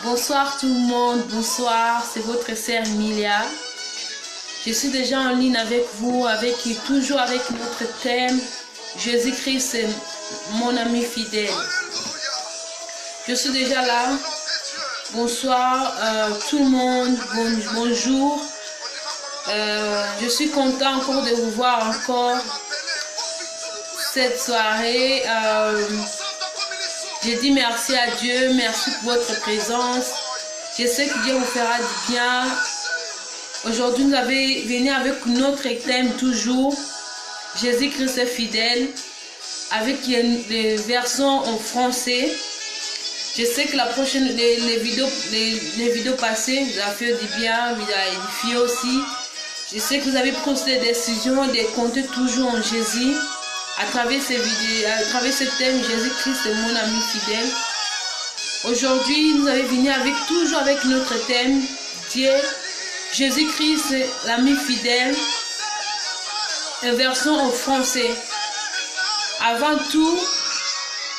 Bonsoir tout le monde, bonsoir, c'est votre sœur Emilia. Je suis déjà en ligne avec vous, toujours avec notre thème Jésus-Christ, c'est mon ami fidèle. Je suis déjà là. Bonsoir tout le monde, bonjour. Je suis content encore de vous voir encore cette soirée. Je dis merci à Dieu, merci pour votre présence. Je sais que Dieu vous fera du bien. Aujourd'hui, nous avons venu avec notre thème toujours. Jésus-Christ est fidèle. Avec les versions en français. Je sais que la prochaine, les vidéos passées, vous avez fait du bien, vous avez édifié aussi. Je sais que vous avez pris des décisions de compter toujours en Jésus. À travers ces vidéos, à travers ce thème, Jésus-Christ est mon ami fidèle. Aujourd'hui, nous allons venir toujours avec notre thème, Dieu, Jésus-Christ est l'ami fidèle, version en français. Avant tout,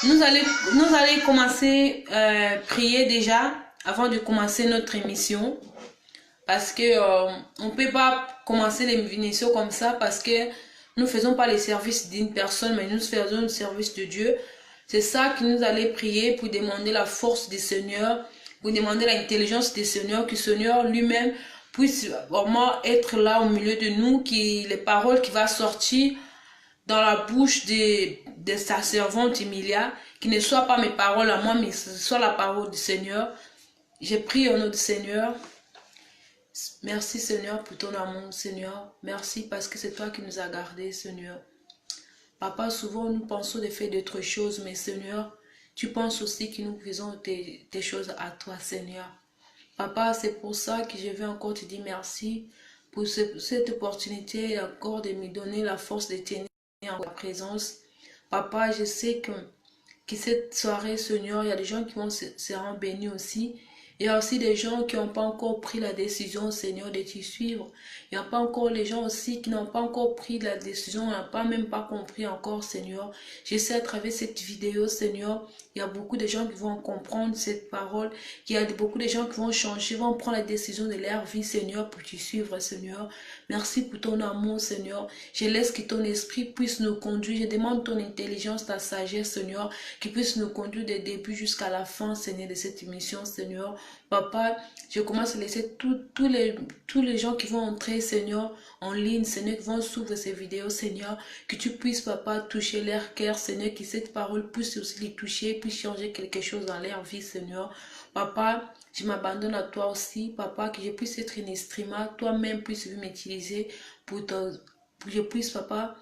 nous allons commencer à prier déjà, avant de commencer notre émission. Parce que on ne peut pas commencer l'émission comme ça, parce que nous ne faisons pas les services d'une personne, mais nous faisons le service de Dieu. C'est ça que nous allons prier pour demander la force du Seigneur, pour demander l'intelligence du Seigneur, que le Seigneur lui-même puisse vraiment être là au milieu de nous, que les paroles qui vont sortir dans la bouche de sa servante Emilia, qui ne soient pas mes paroles à moi, mais ce soit la parole du Seigneur. J'ai prié au nom du Seigneur. Merci Seigneur pour ton amour, Seigneur. Merci parce que c'est toi qui nous as gardés, Seigneur. Papa, souvent nous pensons de faire d'autres choses, mais Seigneur, tu penses aussi que nous faisons tes choses à toi, Seigneur. Papa, c'est pour ça que je vais encore te dire merci pour cette opportunité encore de me donner la force de tenir en ta présence. Papa, je sais que cette soirée, Seigneur, il y a des gens qui vont se rendre bénis aussi. Il y a aussi des gens qui n'ont pas encore pris la décision, Seigneur, de te suivre. Il n'y a pas encore les gens aussi qui n'ont pas encore pris la décision, même pas compris encore, Seigneur. Je sais à travers cette vidéo, Seigneur, il y a beaucoup de gens qui vont comprendre cette parole. Il y a beaucoup de gens qui vont changer, vont prendre la décision de leur vie, Seigneur, pour te suivre, Seigneur. Merci pour ton amour, Seigneur. Je laisse que ton esprit puisse nous conduire. Je demande ton intelligence, ta sagesse, Seigneur, qui puisse nous conduire des débuts jusqu'à la fin, Seigneur, de cette émission, Seigneur. Papa, je commence à laisser tous les gens qui vont entrer, Seigneur, en ligne, Seigneur, qui vont suivre ces vidéos, Seigneur, que tu puisses, Papa, toucher leur cœur, Seigneur, que cette parole puisse aussi les toucher, puisse changer quelque chose dans leur vie, Seigneur. Papa, je m'abandonne à toi aussi, Papa, que je puisse être un instrument, toi-même puisses m'utiliser pour que je puisse, Papa,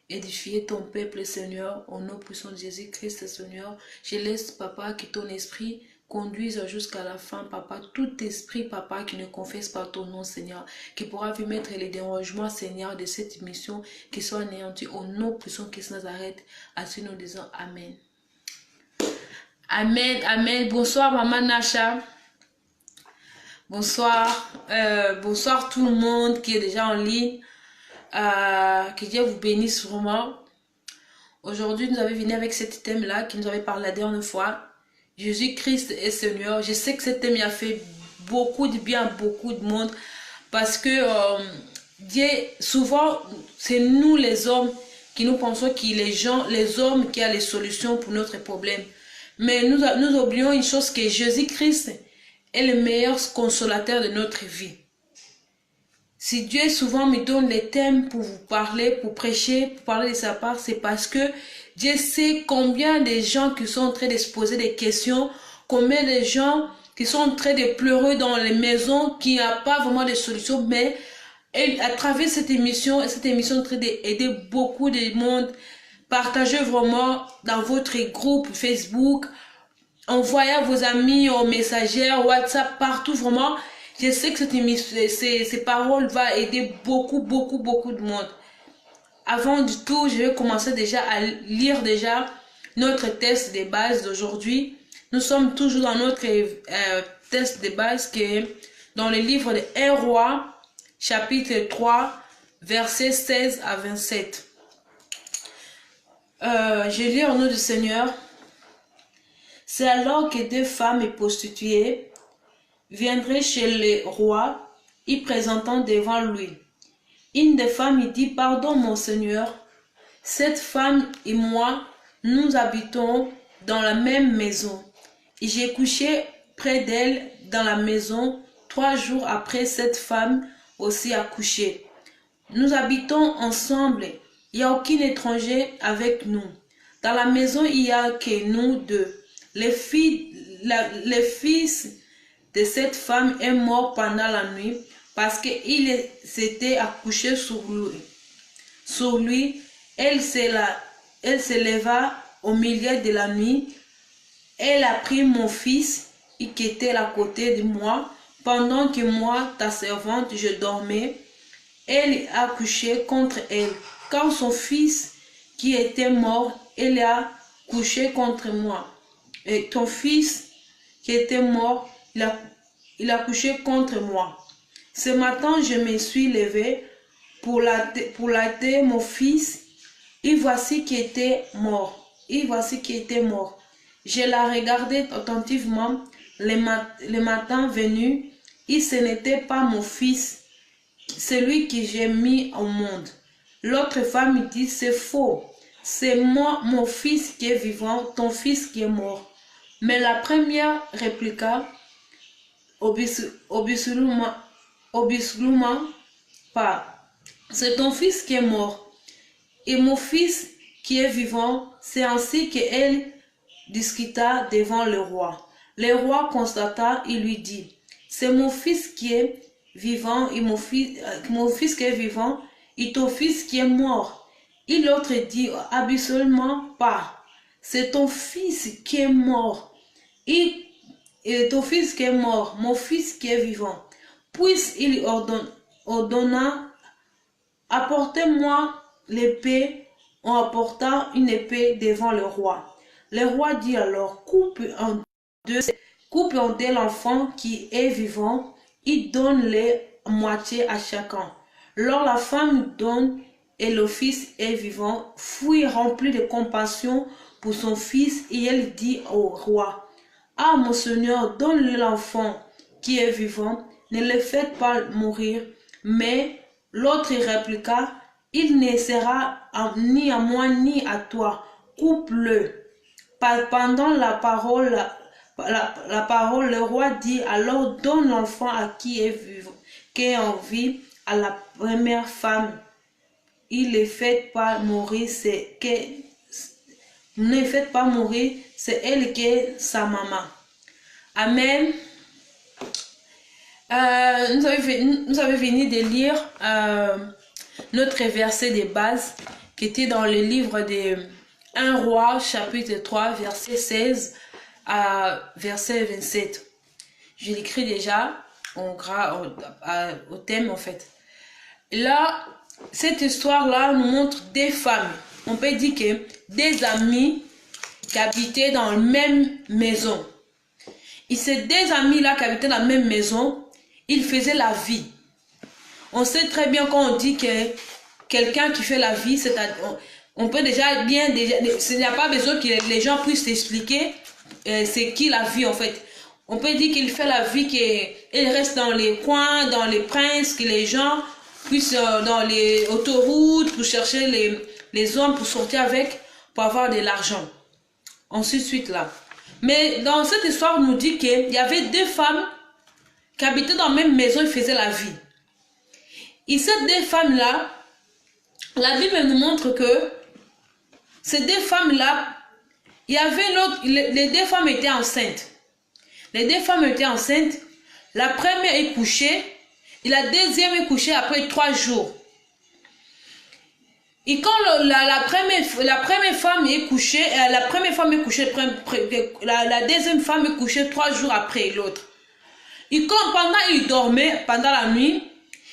édifier ton peuple, Seigneur, au nom puissant de Jésus-Christ, Seigneur. Je laisse, Papa, que ton esprit conduise jusqu'à la fin, Papa. Tout esprit, Papa, qui ne confesse pas ton nom, Seigneur, qui pourra venir mettre les dérangements, Seigneur, de cette émission, qui soit anéanti au nom puissant de Nazareth. Ainsi nous disons Amen. Amen, Amen. Bonsoir, Maman Nacha. Bonsoir. Bonsoir tout le monde qui est déjà en ligne. Que Dieu vous bénisse vraiment. Aujourd'hui, nous avons venu avec ce thème-là qui nous avait parlé la dernière fois. Jésus-Christ est Seigneur. Je sais que ce thème a fait beaucoup de bien à beaucoup de monde. Parce que Dieu, souvent, c'est nous les hommes qui nous pensons que les hommes qui ont les solutions pour notre problème. Mais nous oublions une chose, que Jésus-Christ est le meilleur consolateur de notre vie. Si Dieu souvent me donne les thèmes pour vous parler, pour prêcher, pour parler de sa part, c'est parce que Dieu sait combien de gens qui sont en train de se poser des questions, combien de gens qui sont en train de pleurer dans les maisons, qui n'ont pas vraiment de solution, mais à travers cette émission est en train d'aider beaucoup de monde. Partagez vraiment dans votre groupe Facebook, envoyez à vos amis, aux messagères, WhatsApp, partout vraiment. Je sais que ces paroles vont aider beaucoup de monde. Avant du tout, je vais commencer déjà à lire notre test de base d'aujourd'hui. Nous sommes toujours dans notre test de base qui est dans le livre de 1 Roi, chapitre 3, versets 16 à 27. Je lis au nom du Seigneur. C'est alors que deux femmes prostituées viendraient chez le roi, y présentant devant lui. Une des femmes y dit, pardon mon Seigneur, cette femme et moi, nous habitons dans la même maison. Et j'ai couché près d'elle dans la maison. 3 jours après, cette femme aussi a couché. Nous habitons ensemble. Il n'y a aucun étranger avec nous. Dans la maison, il n'y a que nous deux. Le fils de cette femme est mort pendant la nuit parce qu'il s'était accouché sur lui. Elle se leva au milieu de la nuit. Elle a pris mon fils qui était à côté de moi pendant que moi, ta servante, je dormais. Elle a couché contre elle. Quand son fils qui était mort, elle a couché contre moi. Et ton fils qui était mort, il a couché contre moi. Ce matin, je me suis levée pour latter mon fils. Et voici qui était mort. Je la regardais attentivement le matin venu. Et ce n'était pas mon fils, celui que j'ai mis au monde. L'autre femme dit, c'est faux. C'est moi, mon fils qui est vivant, ton fils qui est mort. Mais la première répliqua, obscurément pas. C'est ton fils qui est mort. Et mon fils qui est vivant. C'est ainsi qu'elle discuta devant le roi. Le roi constata, il lui dit, c'est mon fils qui est vivant et mon fils qui est vivant et ton fils qui est mort. Et l'autre dit, absolument pas. C'est ton fils qui est mort. Et ton fils qui est mort, mon fils qui est vivant. Puis il ordonna, apportez-moi l'épée. On apporta une épée devant le roi. Le roi dit alors, coupe en deux l'enfant qui est vivant et donne-le moitié à chacun. Alors la femme donne et le fils est vivant, fut remplie de compassion pour son fils et elle dit au roi, ah mon Seigneur, donne-le l'enfant qui est vivant, ne le faites pas mourir. Mais l'autre répliqua, il ne sera ni à moi ni à toi, coupe-le. Pendant la parole, le roi dit, alors donne l'enfant à qui est en vie à la première femme. Il ne fait pas mourir, c'est elle qui est sa maman. Amen. Nous avons fini de lire notre verset de base qui était dans le livre de 1 Roi, chapitre 3, verset 16 à verset 27. Je l'écris déjà au thème en fait. Là, cette histoire-là nous montre des femmes. On peut dire que des amis qui habitaient dans la même maison. Et ces deux amis-là qui habitaient dans la même maison, ils faisaient la vie. On sait très bien quand on dit que quelqu'un qui fait la vie, on peut déjà il n'y a pas besoin que les gens puissent expliquer c'est qui la vie en fait. On peut dire qu'il fait la vie, qu'il reste dans les coins, dans les princes, que les gens puissent dans les autoroutes pour chercher les hommes pour sortir avec, pour avoir de l'argent. Ensuite là. Mais dans cette histoire, on nous dit qu'il y avait deux femmes qui habitaient dans la même maison et faisaient la vie. Et ces deux femmes-là, la Bible nous montre que ces deux femmes-là, il y avait les deux femmes étaient enceintes. Les deux femmes étaient enceintes. La première est couchée et la deuxième est couchée après 3 jours. Et quand la première femme est couchée, la deuxième femme est couchée 3 jours après l'autre. Et quand pendant ils dormaient, pendant la nuit,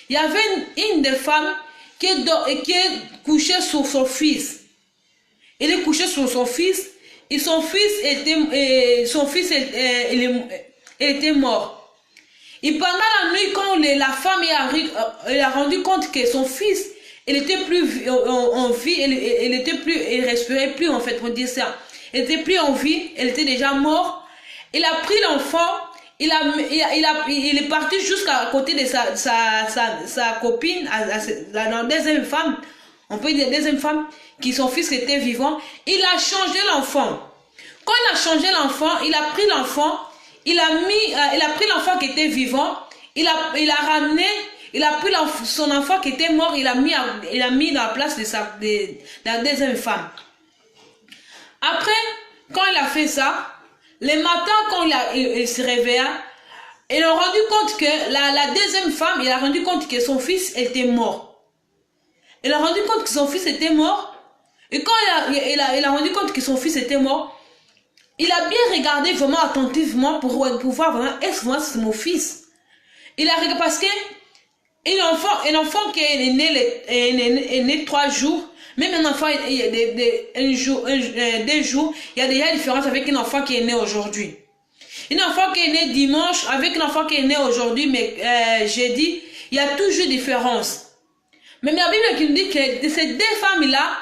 il y avait une des femmes qui est couchée sur son fils. Elle est couchée sur son fils et son fils était mort. Et pendant la nuit, quand la femme elle a rendu compte que son fils, elle était plus en vie, elle respirait plus en fait, on dit ça. elle n'était plus en vie, elle était déjà morte. Il a pris l'enfant, il est parti jusqu'à côté de sa copine, la deuxième femme, on peut dire deuxième femme, qui son fils était vivant. Il a changé l'enfant. Quand il a changé l'enfant, il a pris l'enfant, il a pris l'enfant qui était vivant, il a ramené, il a pris son enfant qui était mort, il a mis dans la place de la deuxième femme. Après, quand il a fait ça, le matin, quand il se réveilla, il a rendu compte que la deuxième femme, il a rendu compte que son fils était mort. Il a rendu compte que son fils était mort. Et quand il a rendu compte que son fils était mort, il a bien regardé vraiment attentivement pour voir vraiment, est-ce que c'est mon fils? Il a regardé parce que un enfant qui est né 3 jours, même un enfant, deux jours, il y a déjà une différence avec un enfant qui est né aujourd'hui. Un enfant qui est né dimanche avec un enfant qui est né aujourd'hui, mais jeudi, il y a toujours différence. Mais la Bible qui nous dit que de ces deux femmes-là,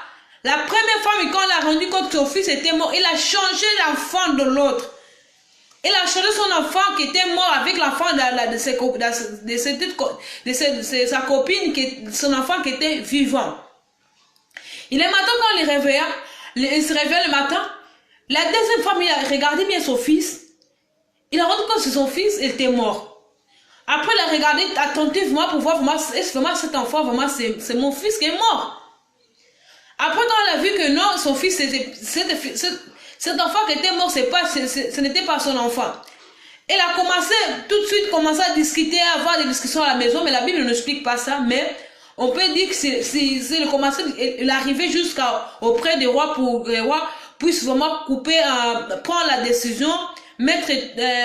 la première femme, quand elle a rendu compte que son fils était mort, il a changé l'enfant de l'autre. Il a changé son enfant qui était mort avec l'enfant de sa copine, son enfant qui était vivant. Il est matin quand il réveilla, il se réveille le matin. La deuxième femme, il a regardé bien son fils. Il a rendu compte que son fils était mort. Après, il a regardé attentivement pour voir vraiment, est-ce vraiment cet enfant, vraiment, c'est mon fils qui est mort. Après, quand elle a vu que non, son fils, cet enfant qui était mort, ce n'était pas son enfant. Elle a commencé, tout de suite, à discuter, à avoir des discussions à la maison, mais la Bible n'explique pas ça, mais on peut dire que c'est il est arrivé auprès des rois pour que les rois puissent vraiment prendre la décision,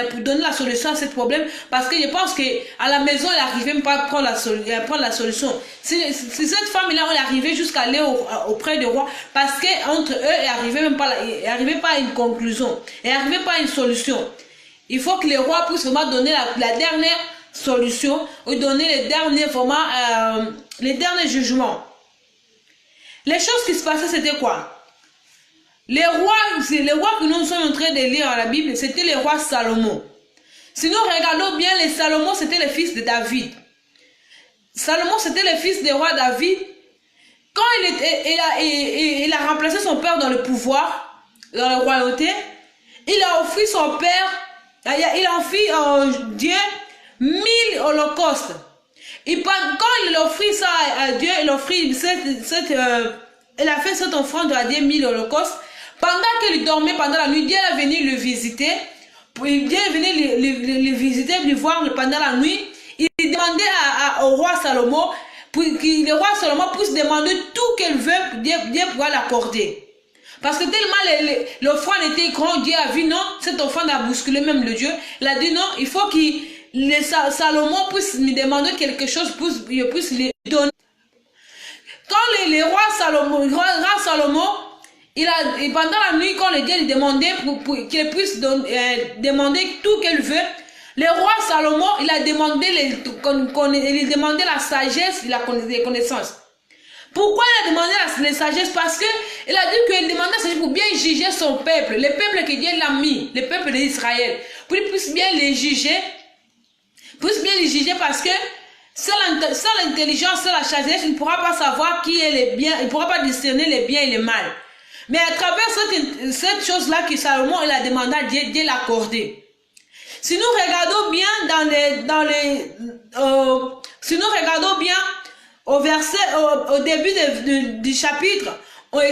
pour donner la solution à ce problème, parce que je pense qu'à la maison, elle n'arrivait même pas à prendre la solution. Si cette femme-là, elle arrivait jusqu'à aller auprès des rois, parce qu'entre eux, elle n'arrivait pas à une conclusion, elle n'arrivait pas à une solution. Il faut que les rois puissent vraiment donner la dernière solution, ou donner les derniers jugements. Les choses qui se passaient, c'était quoi? Les rois que nous sommes en train de lire dans la Bible, c'était les rois Salomon. Si nous regardons bien, les Salomon, c'était le fils de David. Salomon, c'était le fils du roi David. Quand il a remplacé son père dans le pouvoir, dans la royauté, il a offert son père, il a offert Dieu 1000 holocaustes. Et quand il a offert ça à Dieu, il a fait cette offrande à Dieu 1000 holocaustes. Pendant qu'il dormait pendant la nuit, Dieu est venu le visiter. Dieu est venu le visiter, lui voir pendant la nuit. Il demandait au roi Salomon, pour que le roi Salomon puisse demander tout qu'elle veut, Dieu pourra l'accorder. Parce que tellement l'offrande était grande, Dieu a vu, non, cette offrande a bousculé même le Dieu. Il a dit non, il faut que Salomon puisse me demander quelque chose, je puisse lui donner. Quand le roi Salomon, pendant la nuit, quand le Dieu lui demandait qu'il puisse demander tout qu'elle veut, le roi Salomon, il a demandé la sagesse et les connaissances. Pourquoi il a demandé la sagesse? Parce qu'il a dit qu'il demandait la sagesse pour bien juger son peuple, le peuple que Dieu l'a mis, le peuple d'Israël, pour qu'il puisse bien les juger, parce que sans l'intelligence, sans la sagesse, il ne pourra pas savoir qui est le bien, il ne pourra pas discerner le bien et le mal. Mais à travers cette chose-là que Salomon il a demandé à Dieu, Dieu l'a accordé. Si nous regardons bien si nous regardons bien au verset, au début du chapitre,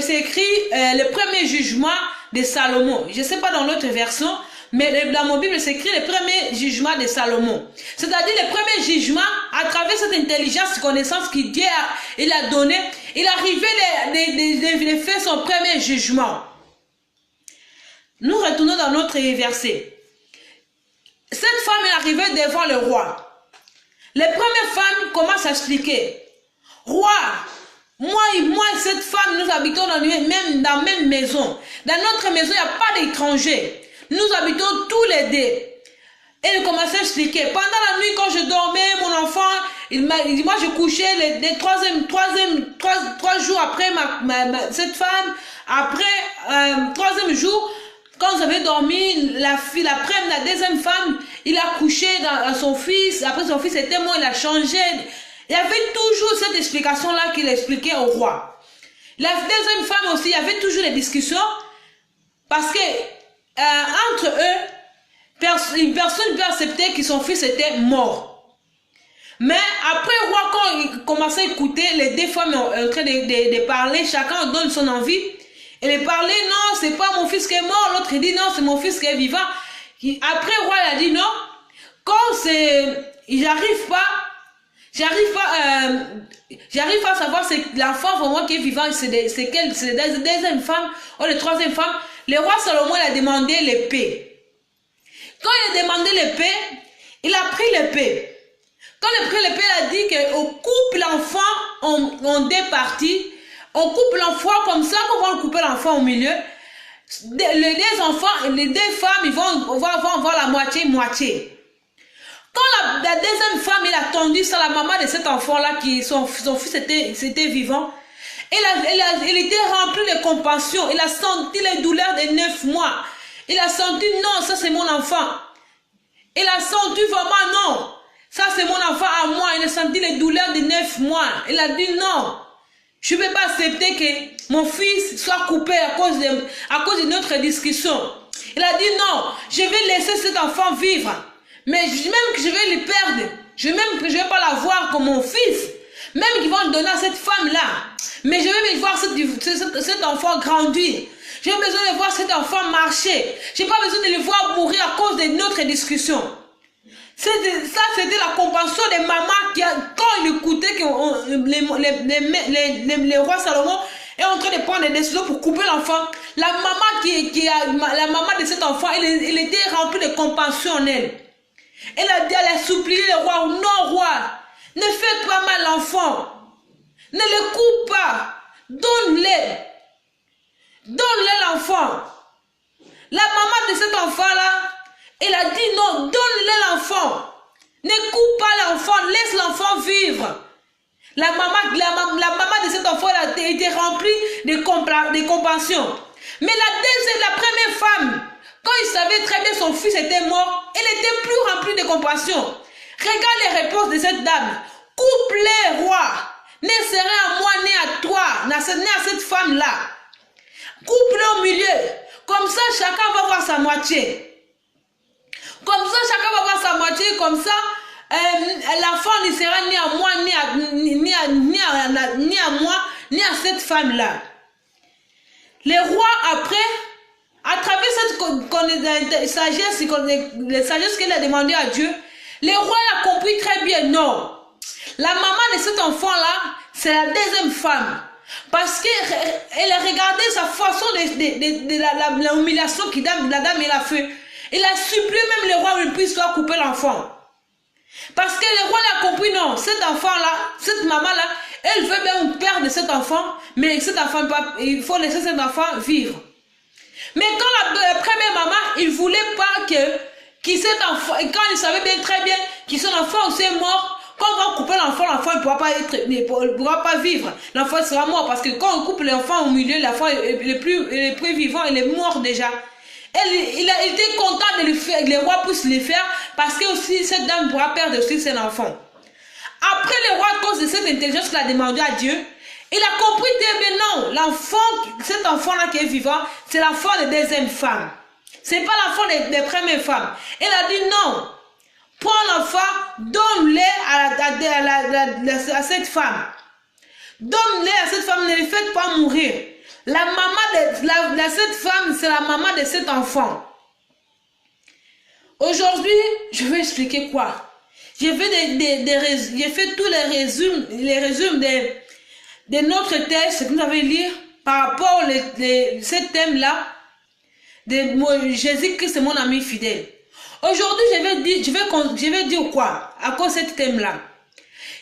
c'est écrit le premier jugement de Salomon. Je ne sais pas dans l'autre version, mais dans mon Bible, c'est écrit le premier jugement de Salomon. C'est-à-dire le premier jugement, à travers cette intelligence, connaissance que Dieu a donné, il arrivait de faire son premier jugement. Nous retournons dans notre verset. Cette femme est arrivée devant le roi. Les premières femmes commencent à expliquer. Roi, moi et cette femme, nous habitons dans la même maison. Dans notre maison, il n'y a pas d'étrangers. Nous habitons tous les deux. Et il commençait à expliquer. Pendant la nuit, quand je dormais, mon enfant, il dit, moi je couchais les 3 jours après cette femme Après, troisième jour, quand vous avez dormi, la deuxième femme, il a couché dans son fils. Après, son fils était mort, il a changé. Il y avait toujours cette explication-là qu'il expliquait au roi. La deuxième femme aussi, il y avait toujours des discussions. Parce que, entre eux, une personne peut accepter que son fils était mort. Mais après, le roi, quand il commençait à écouter, les deux femmes en train de parler, chacun donne son envie. Et de parler, non, c'est pas mon fils qui est mort. L'autre, il dit, non, c'est mon fils qui est vivant. Après, le roi, il a dit, non, quand c'est, j'arrive pas à savoir c'est l'enfant vraiment qui est vivant, c'est la deuxième femme ou la troisième femme. Le roi Salomon, il a demandé l'épée. Quand il a demandé l'épée, il a pris l'épée. Quand il a pris l'épée, il a dit qu'on coupe l'enfant en deux parties. On coupe l'enfant comme ça, qu'on va couper l'enfant au milieu. Les deux enfants, les deux femmes, ils vont avoir la moitié. Quand la deuxième femme, il a tendu ça, la maman de cet enfant-là, son fils était vivant, il était rempli de compassion. Il a senti les douleurs de 9 mois. Il a senti, non, ça c'est mon enfant. Il a senti vraiment, non, ça c'est mon enfant à moi. Il a senti les douleurs de 9 mois. Il a dit, non, je ne vais pas accepter que mon fils soit coupé à cause de notre discussion. Il a dit, non, je vais laisser cet enfant vivre. Mais même que je vais le perdre, je vais pas la voir comme mon fils, même qu'ils vont le donner à cette femme-là, mais je vais voir cet enfant grandir. J'ai besoin de voir cet enfant marcher. J'ai pas besoin de le voir mourir à cause de notre discussion. Ça, c'était la compassion des mamans qui, quand ils écoutaient que le roi Salomon est en train de prendre des décisions pour couper l'enfant. La maman la maman de cet enfant, elle était remplie de compassion en elle. Elle a supplié le roi, non roi, ne faites pas mal l'enfant, ne le coupe pas, donne-le l'enfant. La maman de cet enfant-là, elle a dit non, donne-le l'enfant, ne coupe pas l'enfant, laisse l'enfant vivre. La maman de cet enfant a été remplie de compassion. Mais la première femme, quand il savait très bien son fils était mort, elle était plus remplie de compassion. Regarde les réponses de cette dame. Coupe-les, roi. Ne serait à moi ni à toi, ni à cette femme-là. Coupe-les au milieu. Comme ça, chacun va voir sa moitié. Comme ça, chacun va voir sa moitié. Comme ça, l'enfant ne sera ni à moi, ni à moi, ni à cette femme-là. Les rois, après, à travers cette sagesse qu'il a demandé à Dieu, le roi a compris très bien, non. La maman de cet enfant-là, c'est la deuxième femme. Parce qu'elle a regardé sa façon de l'humiliation que la dame a fait. Il a supplié même le roi ne puisse pas couper l'enfant. Parce que le roi a compris, non, cet enfant-là, cette maman-là, elle veut bien perdre cet enfant, mais cet enfant, il faut laisser cet enfant vivre. Mais quand la première maman, il ne voulait pas que cet enfant, quand il savait bien très bien que son enfant aussi est mort, quand on va couper l'enfant, l'enfant ne pourra pas vivre. L'enfant sera mort parce que quand on coupe l'enfant au milieu, l'enfant est plus vivant, il est mort déjà. Il était content de le faire, les rois puissent le faire parce que aussi cette dame pourra perdre aussi son enfant. Après le roi, à cause de cette intelligence qu'il a demandé à Dieu, il a compris que non, cet enfant-là qui est vivant, c'est l'enfant de deuxième femme. Ce n'est pas l'enfant des premières femmes. Il a dit non, prends l'enfant, donne-le à cette femme. Donne-le à cette femme, ne le faites pas mourir. La maman de cette femme, c'est la maman de cet enfant. Aujourd'hui, je vais expliquer quoi. J'ai fait tous les résumés de notre texte que nous allons lire par rapport à ce thème-là de Jésus-Christ, c'est mon ami fidèle. Aujourd'hui, je vais dire quoi à cause de ce thème-là.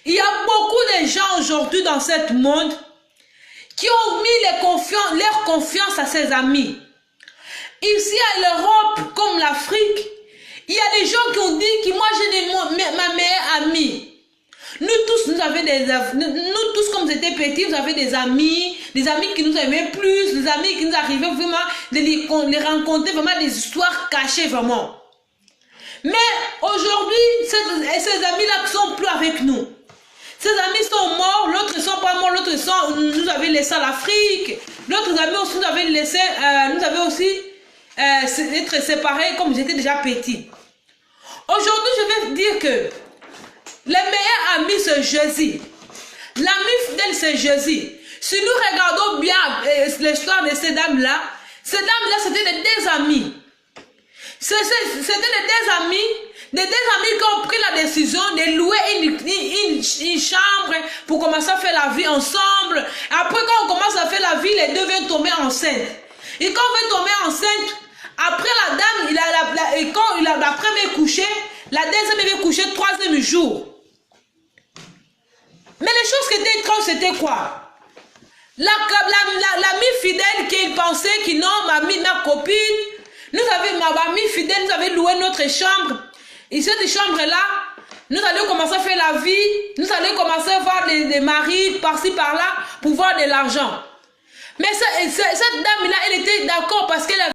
Il y a beaucoup de gens aujourd'hui dans ce monde qui ont mis leur confiance à ses amis. Ici à l'Europe, comme l'Afrique, il y a des gens qui ont dit que moi j'ai ma meilleure amie. Nous tous comme étiez petits, vous avez des amis qui nous aimaient plus, des amis qui nous arrivaient vraiment de les rencontrer, vraiment des histoires cachées, vraiment. Mais aujourd'hui, ces amis-là ne sont plus avec nous. Ces amis sont morts, l'autre ne sont pas morts, l'autre nous avait laissé à l'Afrique. D'autres amis aussi nous avaient laissé, nous avaient aussi être séparés comme j'étais déjà petit. Aujourd'hui, je vais dire que les meilleurs amis, c'est Jésus. L'ami fidèle, c'est Jésus. Si nous regardons bien l'histoire de ces dames-là, c'était des amis. C'était des deux amis qui ont pris la décision de louer une chambre pour commencer à faire la vie ensemble. Après, quand on commence à faire la vie, les deux viennent tomber enceintes. Et quand on va tomber enceinte, après la dame, quand la première couché, la deuxième va coucher le troisième jour. Mais les choses qui étaient étranges, c'était quoi? L'ami fidèle qui pensait que non, ma copine, ma amie fidèle, nous avait loué notre chambre. Et cette chambre-là, nous allions commencer à faire la vie, nous allions commencer à voir des maris par-ci, par-là, pour voir de l'argent. Mais cette dame-là, elle était d'accord parce qu'elle avait